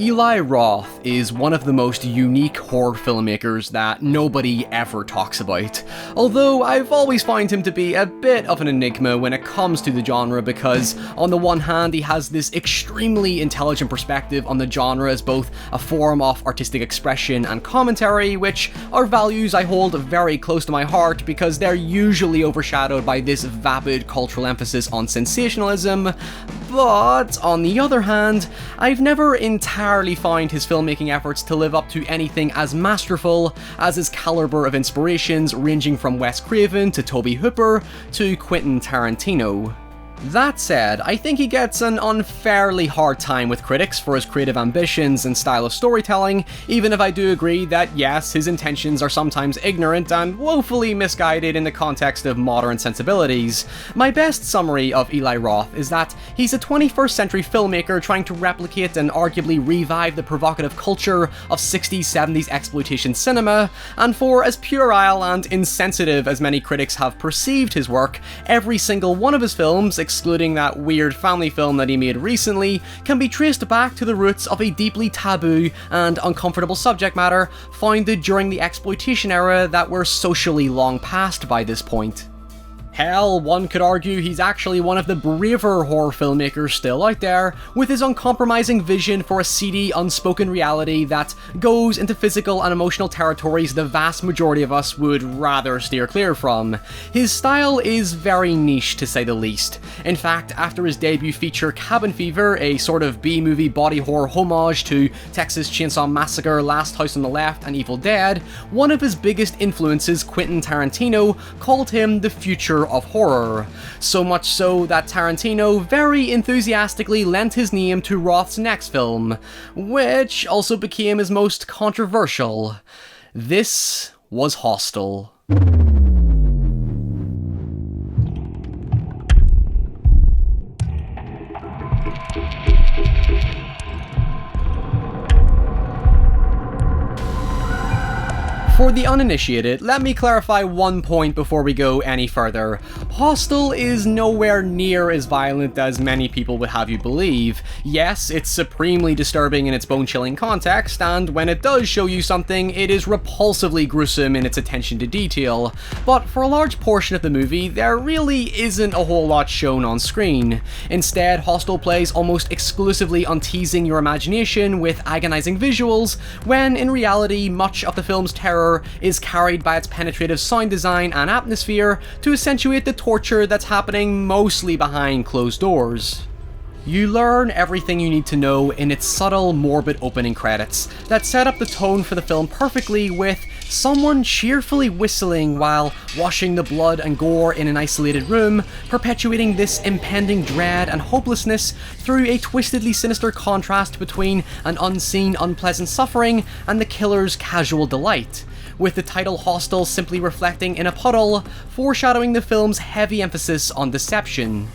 Eli Roth is one of the most unique horror filmmakers that nobody ever talks about, although I've always found him to be a bit of an enigma when it comes to the genre because, on the one hand, he has this extremely intelligent perspective on the genre as both a form of artistic expression and commentary, which are values I hold very close to my heart because they're usually overshadowed by this vapid cultural emphasis on sensationalism. But, on the other hand, I've never entirely found his filmmaking efforts to live up to anything as masterful as his caliber of inspirations ranging from Wes Craven to Tobe Hooper to Quentin Tarantino. That said, I think he gets an unfairly hard time with critics for his creative ambitions and style of storytelling, even if I do agree that yes, his intentions are sometimes ignorant and woefully misguided in the context of modern sensibilities. My best summary of Eli Roth is that he's a 21st century filmmaker trying to replicate and arguably revive the provocative culture of 60s, 70s exploitation cinema, and for as puerile and insensitive as many critics have perceived his work, every single one of his films, excluding that weird family film that he made recently, can be traced back to the roots of a deeply taboo and uncomfortable subject matter founded during the exploitation era that were socially long past by this point. Hell, one could argue he's actually one of the braver horror filmmakers still out there, with his uncompromising vision for a seedy, unspoken reality that goes into physical and emotional territories the vast majority of us would rather steer clear from. His style is very niche, to say the least. In fact, after his debut feature Cabin Fever, a sort of B-movie body horror homage to Texas Chainsaw Massacre, Last House on the Left, and Evil Dead, one of his biggest influences, Quentin Tarantino, called him the future of horror. So much so that Tarantino very enthusiastically lent his name to Roth's next film, which also became his most controversial. This was Hostel. For the uninitiated, let me clarify one point before we go any further. Hostel is nowhere near as violent as many people would have you believe. Yes, it's supremely disturbing in its bone-chilling context, and when it does show you something, it is repulsively gruesome in its attention to detail. But for a large portion of the movie, there really isn't a whole lot shown on screen. Instead, Hostel plays almost exclusively on teasing your imagination with agonizing visuals, when in reality, much of the film's terror is carried by its penetrative sound design and atmosphere to accentuate the torture that's happening mostly behind closed doors. You learn everything you need to know in its subtle, morbid opening credits that set up the tone for the film perfectly, with someone cheerfully whistling while washing the blood and gore in an isolated room, perpetuating this impending dread and hopelessness through a twistedly sinister contrast between an unseen, unpleasant suffering and the killer's casual delight, with the title Hostel simply reflecting in a puddle, foreshadowing the film's heavy emphasis on deception.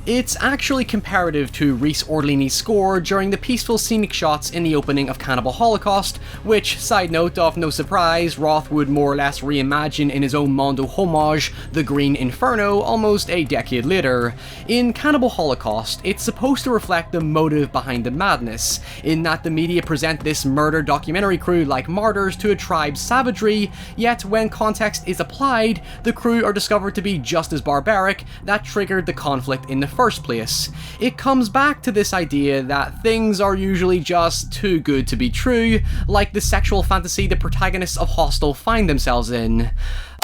It's actually comparative to Rhys Orlini's score during the peaceful scenic shots in the opening of Cannibal Holocaust, which, side note of no surprise, Roth would more or less reimagine in his own Mondo homage, The Green Inferno, almost a decade later. In Cannibal Holocaust, it's supposed to reflect the motive behind the madness, in that the media present this murder documentary crew like martyrs to a tribe's savagery, yet when context is applied, the crew are discovered to be just as barbaric that triggered the conflict in the first place. It comes back to this idea that things are usually just too good to be true, like the sexual fantasy the protagonists of Hostel find themselves in.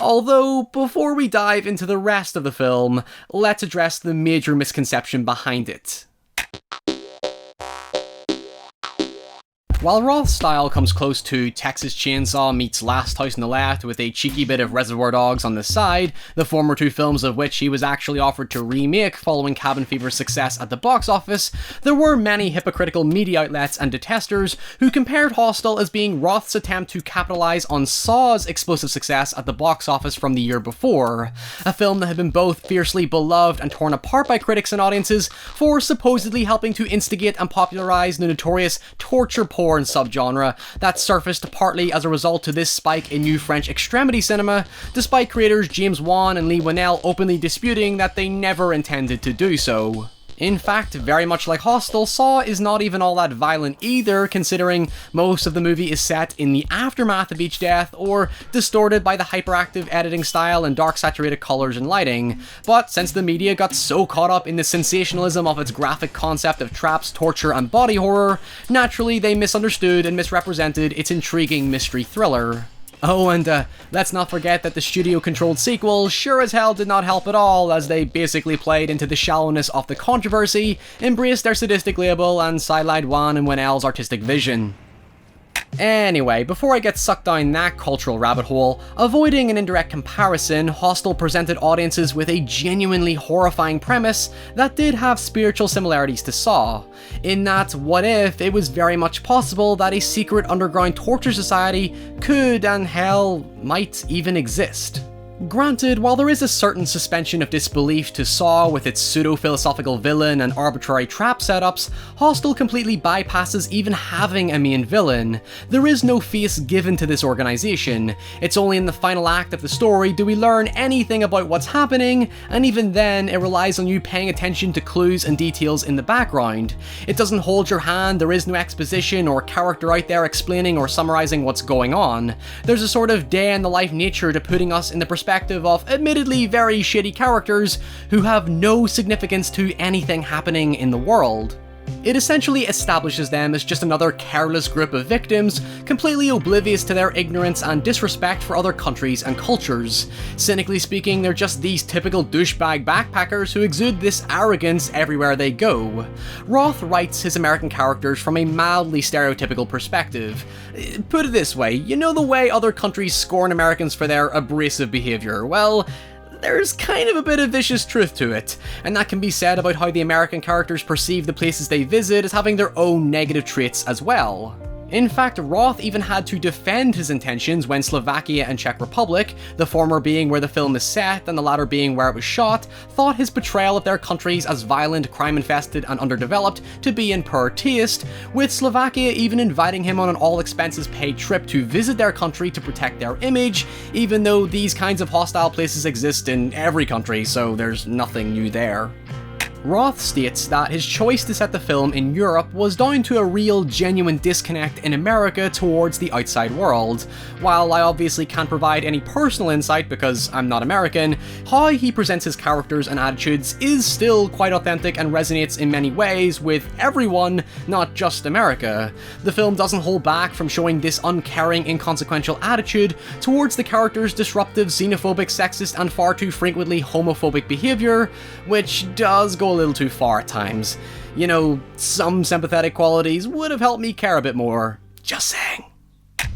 Although, before we dive into the rest of the film, let's address the major misconception behind it. While Roth's style comes close to Texas Chainsaw meets Last House on the Left with a cheeky bit of Reservoir Dogs on the side, the former two films of which he was actually offered to remake following Cabin Fever's success at the box office, there were many hypocritical media outlets and detesters who compared Hostel as being Roth's attempt to capitalize on Saw's explosive success at the box office from the year before, a film that had been both fiercely beloved and torn apart by critics and audiences for supposedly helping to instigate and popularize the notorious torture porn subgenre that surfaced partly as a result to this spike in new French extremity cinema, despite creators James Wan and Lee Winnell openly disputing that they never intended to do so. In fact, very much like Hostel, Saw is not even all that violent either, considering most of the movie is set in the aftermath of each death, or distorted by the hyperactive editing style and dark saturated colours and lighting. But since the media got so caught up in the sensationalism of its graphic concept of traps, torture and body horror, naturally they misunderstood and misrepresented its intriguing mystery thriller. Oh, and let's not forget that the studio-controlled sequel sure as hell did not help at all, as they basically played into the shallowness of the controversy, embraced their sadistic label, and sidelined Wan and Wenel's artistic vision. Anyway, before I get sucked down that cultural rabbit hole, avoiding an indirect comparison, Hostel presented audiences with a genuinely horrifying premise that did have spiritual similarities to Saw, in that what if it was very much possible that a secret underground torture society could, and hell, might even exist. Granted, while there is a certain suspension of disbelief to Saw with its pseudo-philosophical villain and arbitrary trap setups, Hostel completely bypasses even having a main villain. There is no face given to this organization. It's only in the final act of the story do we learn anything about what's happening, and even then it relies on you paying attention to clues and details in the background. It doesn't hold your hand, there is no exposition or character out there explaining or summarizing what's going on. There's a sort of day-in-the-life nature to putting us in the perspective of admittedly very shitty characters who have no significance to anything happening in the world. It essentially establishes them as just another careless group of victims, completely oblivious to their ignorance and disrespect for other countries and cultures. Cynically speaking, they're just these typical douchebag backpackers who exude this arrogance everywhere they go. Roth writes his American characters from a mildly stereotypical perspective. Put it this way, you know the way other countries scorn Americans for their abrasive behaviour? Well, there's kind of a bit of vicious truth to it, and that can be said about how the American characters perceive the places they visit as having their own negative traits as well. In fact, Roth even had to defend his intentions when Slovakia and Czech Republic, the former being where the film is set and the latter being where it was shot, thought his portrayal of their countries as violent, crime-infested and underdeveloped to be in poor taste, with Slovakia even inviting him on an all-expenses-paid trip to visit their country to protect their image, even though these kinds of hostile places exist in every country, so there's nothing new there. Roth states that his choice to set the film in Europe was down to a real, genuine disconnect in America towards the outside world. While I obviously can't provide any personal insight because I'm not American, how he presents his characters and attitudes is still quite authentic and resonates in many ways with everyone, not just America. The film doesn't hold back from showing this uncaring, inconsequential attitude towards the characters' disruptive, xenophobic, sexist, and far too frequently homophobic behaviour, which does go a little too far at times. You know, some sympathetic qualities would have helped me care a bit more. Just saying.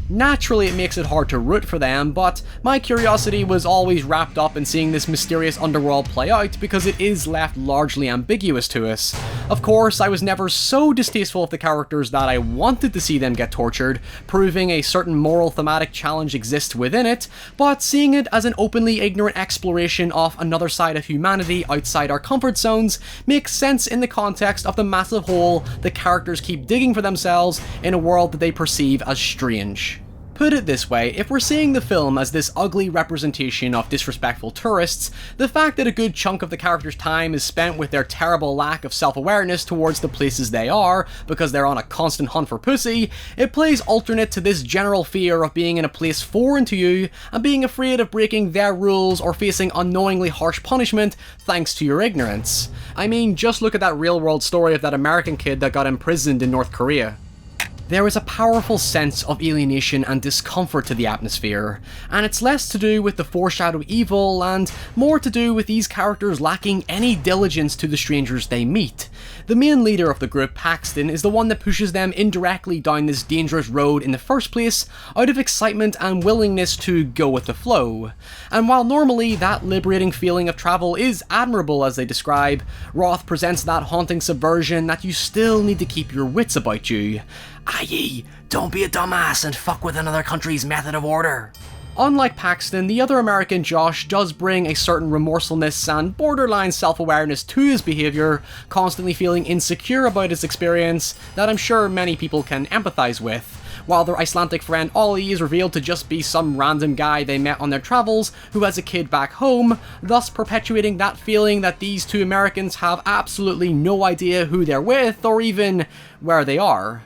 Naturally, it makes it hard to root for them, but my curiosity was always wrapped up in seeing this mysterious underworld play out because it is left largely ambiguous to us. Of course, I was never so distasteful of the characters that I wanted to see them get tortured, proving a certain moral thematic challenge exists within it, but seeing it as an openly ignorant exploration of another side of humanity outside our comfort zones makes sense in the context of the massive hole the characters keep digging for themselves in a world that they perceive as strange. Put it this way, if we're seeing the film as this ugly representation of disrespectful tourists, the fact that a good chunk of the characters' time is spent with their terrible lack of self-awareness towards the places they are, because they're on a constant hunt for pussy, it plays alternate to this general fear of being in a place foreign to you, and being afraid of breaking their rules or facing unknowingly harsh punishment thanks to your ignorance. I mean, just look at that real-world story of that American kid that got imprisoned in North Korea. There is a powerful sense of alienation and discomfort to the atmosphere, and it's less to do with the foreshadowed evil and more to do with these characters lacking any diligence to the strangers they meet. The main leader of the group, Paxton, is the one that pushes them indirectly down this dangerous road in the first place out of excitement and willingness to go with the flow. And while normally that liberating feeling of travel is admirable as they describe, Roth presents that haunting subversion that you still need to keep your wits about you. I.e., don't be a dumbass and fuck with another country's method of order. Unlike Paxton, the other American Josh does bring a certain remorsefulness and borderline self-awareness to his behaviour, constantly feeling insecure about his experience that I'm sure many people can empathise with. While their Icelandic friend Ollie is revealed to just be some random guy they met on their travels who has a kid back home, thus perpetuating that feeling that these two Americans have absolutely no idea who they're with or even where they are.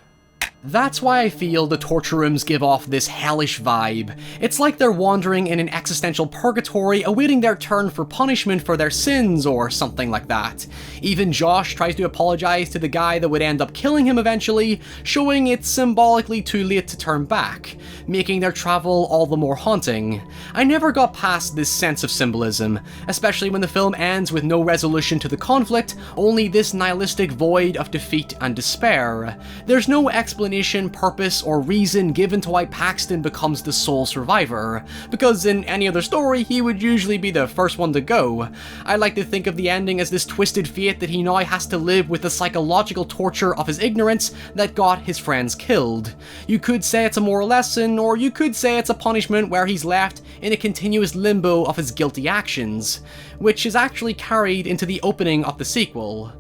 That's why I feel the torture rooms give off this hellish vibe. It's like they're wandering in an existential purgatory awaiting their turn for punishment for their sins or something like that. Even Josh tries to apologize to the guy that would end up killing him eventually, showing it's symbolically too late to turn back, making their travel all the more haunting. I never got past this sense of symbolism, especially when the film ends with no resolution to the conflict, only this nihilistic void of defeat and despair. There's no explanation, purpose, or reason given to why Paxton becomes the sole survivor, because in any other story he would usually be the first one to go. I like to think of the ending as this twisted fate that he now has to live with the psychological torture of his ignorance that got his friends killed. You could say it's a moral lesson, or you could say it's a punishment where he's left in a continuous limbo of his guilty actions, which is actually carried into the opening of the sequel.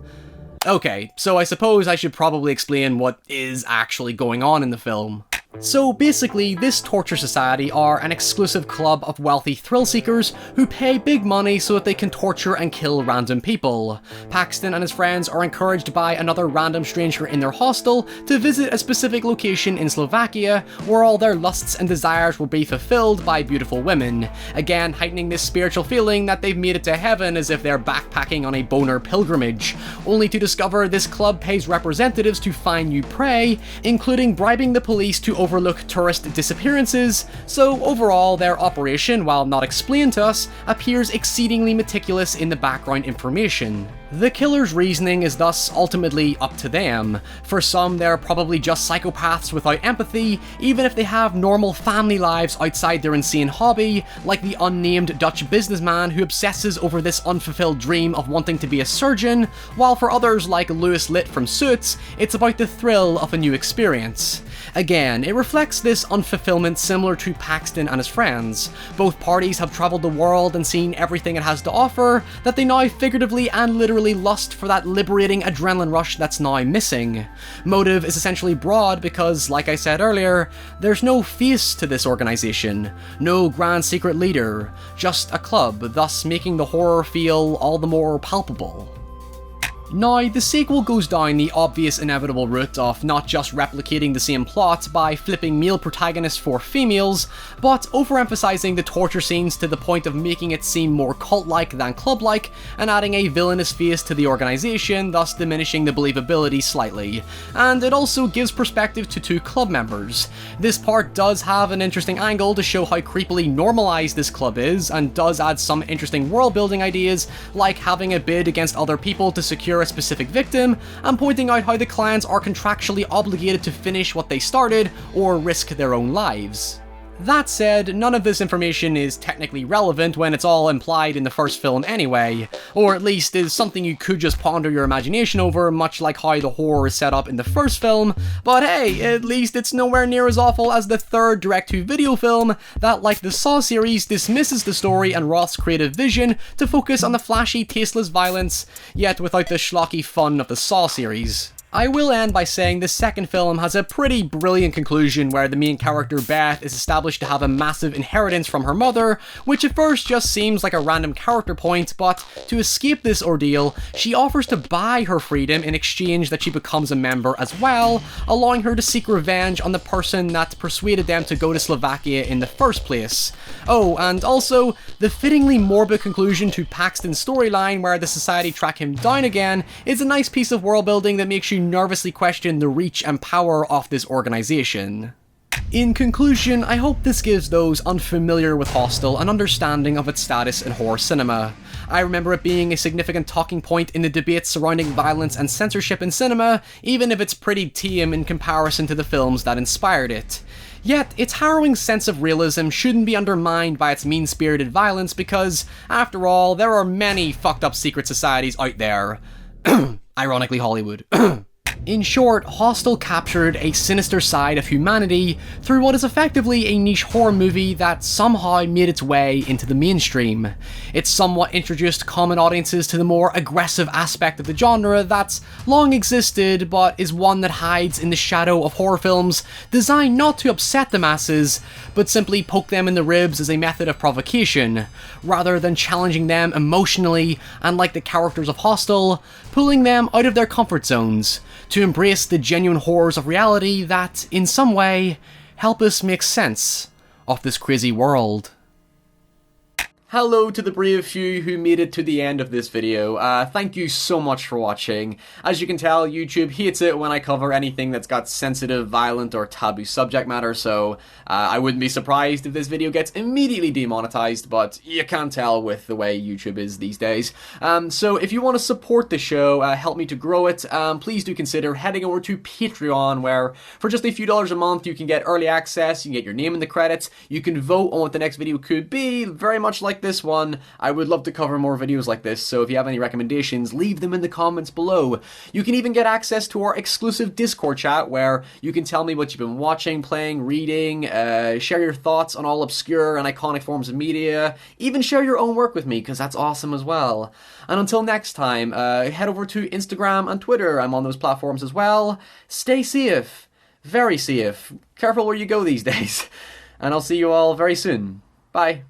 Okay, so I suppose I should probably explain what is actually going on in the film. So basically, this torture society are an exclusive club of wealthy thrill-seekers who pay big money so that they can torture and kill random people. Paxton and his friends are encouraged by another random stranger in their hostel to visit a specific location in Slovakia where all their lusts and desires will be fulfilled by beautiful women, again heightening this spiritual feeling that they've made it to heaven as if they're backpacking on a boner pilgrimage, only to discover this club pays representatives to find new prey, including bribing the police to overlook tourist disappearances, so overall their operation, while not explained to us, appears exceedingly meticulous in the background information. The killer's reasoning is thus ultimately up to them. For some, they're probably just psychopaths without empathy, even if they have normal family lives outside their insane hobby, like the unnamed Dutch businessman who obsesses over this unfulfilled dream of wanting to be a surgeon, while for others like Louis Litt from Suits, it's about the thrill of a new experience. Again, it reflects this unfulfillment similar to Paxton and his friends. Both parties have travelled the world and seen everything it has to offer, that they now figuratively and literally lust for that liberating adrenaline rush that's now missing. Motive is essentially broad because, like I said earlier, there's no face to this organisation, no grand secret leader, just a club, thus making the horror feel all the more palpable. Now, the sequel goes down the obvious inevitable route of not just replicating the same plot by flipping male protagonists for females, but overemphasizing the torture scenes to the point of making it seem more cult-like than club-like, and adding a villainous face to the organisation, thus diminishing the believability slightly. And it also gives perspective to two club members. This part does have an interesting angle to show how creepily normalized this club is, and does add some interesting world-building ideas, like having a bid against other people to secure a specific victim, and pointing out how the clans are contractually obligated to finish what they started or risk their own lives. That said, none of this information is technically relevant when it's all implied in the first film anyway, or at least is something you could just ponder your imagination over, much like how the horror is set up in the first film, but hey, at least it's nowhere near as awful as the third direct-to-video film that, like the Saw series, dismisses the story and Roth's creative vision to focus on the flashy, tasteless violence, yet without the schlocky fun of the Saw series. I will end by saying this second film has a pretty brilliant conclusion where the main character Beth is established to have a massive inheritance from her mother, which at first just seems like a random character point, but to escape this ordeal, she offers to buy her freedom in exchange that she becomes a member as well, allowing her to seek revenge on the person that persuaded them to go to Slovakia in the first place. Oh, and also, the fittingly morbid conclusion to Paxton's storyline where the society track him down again is a nice piece of world building that makes you nervously question the reach and power of this organisation. In conclusion, I hope this gives those unfamiliar with Hostel an understanding of its status in horror cinema. I remember it being a significant talking point in the debates surrounding violence and censorship in cinema, even if it's pretty tame in comparison to the films that inspired it. Yet, its harrowing sense of realism shouldn't be undermined by its mean-spirited violence because, after all, there are many fucked up secret societies out there. Ironically, Hollywood. In short, Hostel captured a sinister side of humanity through what is effectively a niche horror movie that somehow made its way into the mainstream. It somewhat introduced common audiences to the more aggressive aspect of the genre that's long existed, but is one that hides in the shadow of horror films designed not to upset the masses, but simply poke them in the ribs as a method of provocation, rather than challenging them emotionally and, like the characters of Hostel, pulling them out of their comfort zones to embrace the genuine horrors of reality that, in some way, help us make sense of this crazy world. Hello to the brave few who made it to the end of this video. Thank you so much for watching. As you can tell, YouTube hates it when I cover anything that's got sensitive, violent, or taboo subject matter, so I wouldn't be surprised if this video gets immediately demonetized, but you can't tell with the way YouTube is these days. So if you want to support the show, help me to grow it, please do consider heading over to Patreon, where for just a few dollars a month you can get early access, you can get your name in the credits, you can vote on what the next video could be, very much like this one. I would love to cover more videos like this, so if you have any recommendations, leave them in the comments below. You can even get access to our exclusive Discord chat, where you can tell me what you've been watching, playing, reading, share your thoughts on all obscure and iconic forms of media, even share your own work with me, because that's awesome as well. And until next time, head over to Instagram and Twitter. I'm on those platforms as well. Stay safe. Very safe. Careful where you go these days. And I'll see you all very soon. Bye.